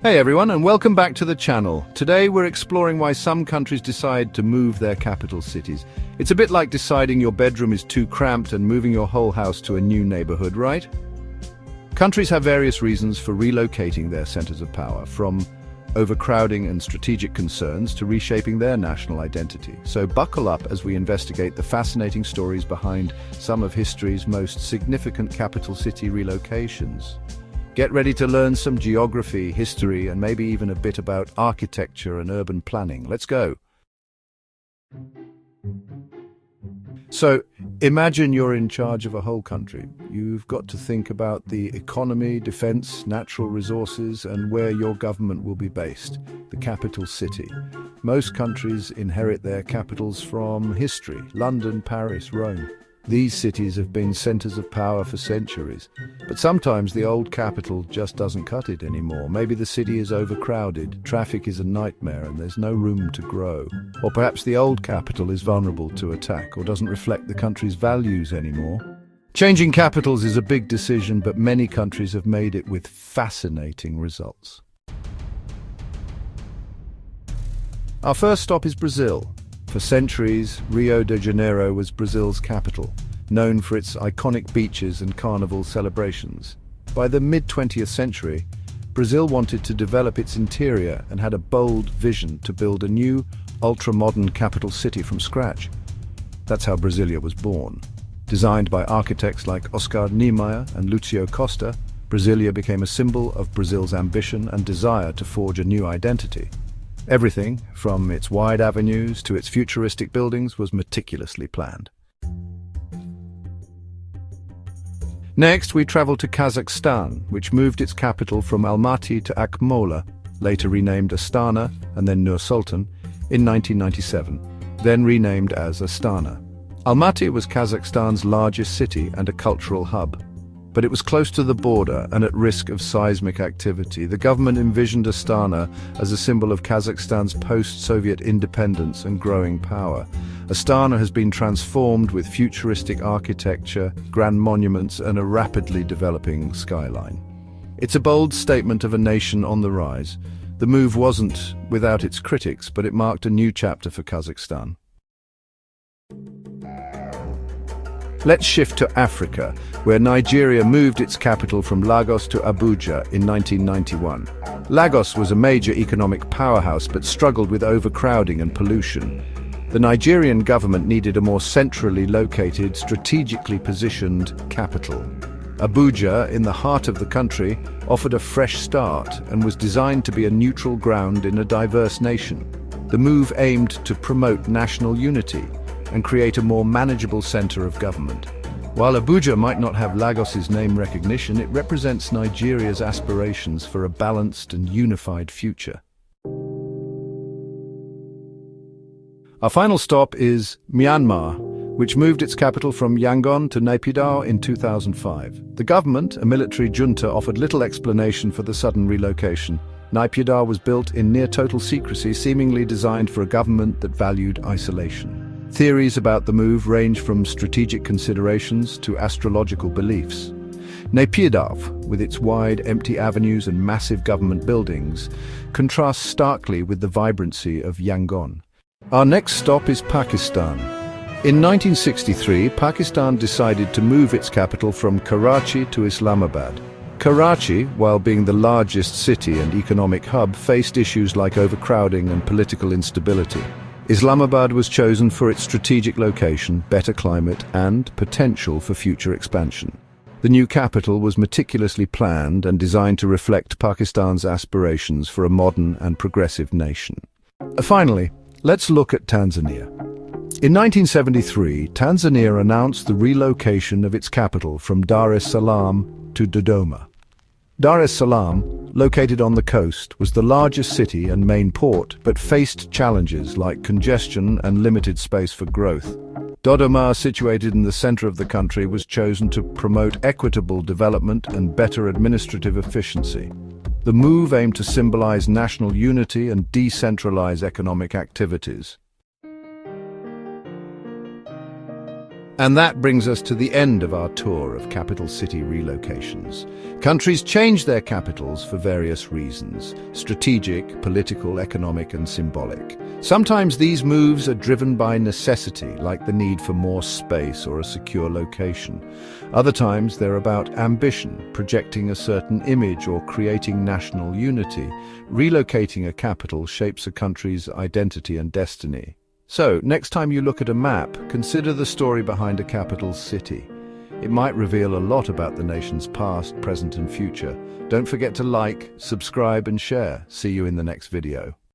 Hey everyone, and welcome back to the channel. Today we're exploring why some countries decide to move their capital cities. It's a bit like deciding your bedroom is too cramped and moving your whole house to a new neighborhood, right? Countries have various reasons for relocating their centers of power, from overcrowding and strategic concerns to reshaping their national identity. So buckle up as we investigate the fascinating stories behind some of history's most significant capital city relocations. Get ready to learn some geography, history, and maybe even a bit about architecture and urban planning. Let's go. So, imagine you're in charge of a whole country. You've got to think about the economy, defense, natural resources, and where your government will be based, the capital city. Most countries inherit their capitals from history: London, Paris, Rome. These cities have been centers of power for centuries, but sometimes the old capital just doesn't cut it anymore. Maybe the city is overcrowded, traffic is a nightmare, and there's no room to grow. Or perhaps the old capital is vulnerable to attack or doesn't reflect the country's values anymore. Changing capitals is a big decision, but many countries have made it with fascinating results. Our first stop is Brazil. For centuries, Rio de Janeiro was Brazil's capital, known for its iconic beaches and carnival celebrations. By the mid-20th century, Brazil wanted to develop its interior and had a bold vision to build a new, ultra-modern capital city from scratch. That's how Brasilia was born. Designed by architects like Oscar Niemeyer and Lúcio Costa, Brasilia became a symbol of Brazil's ambition and desire to forge a new identity. Everything, from its wide avenues to its futuristic buildings, was meticulously planned. Next, we travel to Kazakhstan, which moved its capital from Almaty to Akmola, later renamed Astana and then Nur-Sultan, in 1997, then renamed as Astana. Almaty was Kazakhstan's largest city and a cultural hub, but it was close to the border and at risk of seismic activity. The government envisioned Astana as a symbol of Kazakhstan's post-Soviet independence and growing power. Astana has been transformed with futuristic architecture, grand monuments, and a rapidly developing skyline. It's a bold statement of a nation on the rise. The move wasn't without its critics, but it marked a new chapter for Kazakhstan. Let's shift to Africa, where Nigeria moved its capital from Lagos to Abuja in 1991. Lagos was a major economic powerhouse but struggled with overcrowding and pollution. The Nigerian government needed a more centrally located, strategically positioned capital. Abuja, in the heart of the country, offered a fresh start and was designed to be a neutral ground in a diverse nation. The move aimed to promote national unity and create a more manageable center of government. While Abuja might not have Lagos's name recognition, it represents Nigeria's aspirations for a balanced and unified future. Our final stop is Myanmar, which moved its capital from Yangon to Naypyidaw in 2005. The government, a military junta, offered little explanation for the sudden relocation. Naypyidaw was built in near-total secrecy, seemingly designed for a government that valued isolation. Theories about the move range from strategic considerations to astrological beliefs. Naypyidaw, with its wide, empty avenues and massive government buildings, contrasts starkly with the vibrancy of Yangon. Our next stop is Pakistan. In 1963, Pakistan decided to move its capital from Karachi to Islamabad. Karachi, while being the largest city and economic hub, faced issues like overcrowding and political instability. Islamabad was chosen for its strategic location, better climate, and potential for future expansion. The new capital was meticulously planned and designed to reflect Pakistan's aspirations for a modern and progressive nation. Finally, let's look at Tanzania. In 1973, Tanzania announced the relocation of its capital from Dar es Salaam to Dodoma. Dar es Salaam, located on the coast, was the largest city and main port, but faced challenges like congestion and limited space for growth. Dodoma, situated in the center of the country, was chosen to promote equitable development and better administrative efficiency. The move aimed to symbolize national unity and decentralize economic activities. And that brings us to the end of our tour of capital city relocations. Countries change their capitals for various reasons: strategic, political, economic, and symbolic. Sometimes these moves are driven by necessity, like the need for more space or a secure location. Other times they're about ambition, projecting a certain image or creating national unity. Relocating a capital shapes a country's identity and destiny. So, next time you look at a map, consider the story behind a capital city. It might reveal a lot about the nation's past, present, and future. Don't forget to like, subscribe, and share. See you in the next video.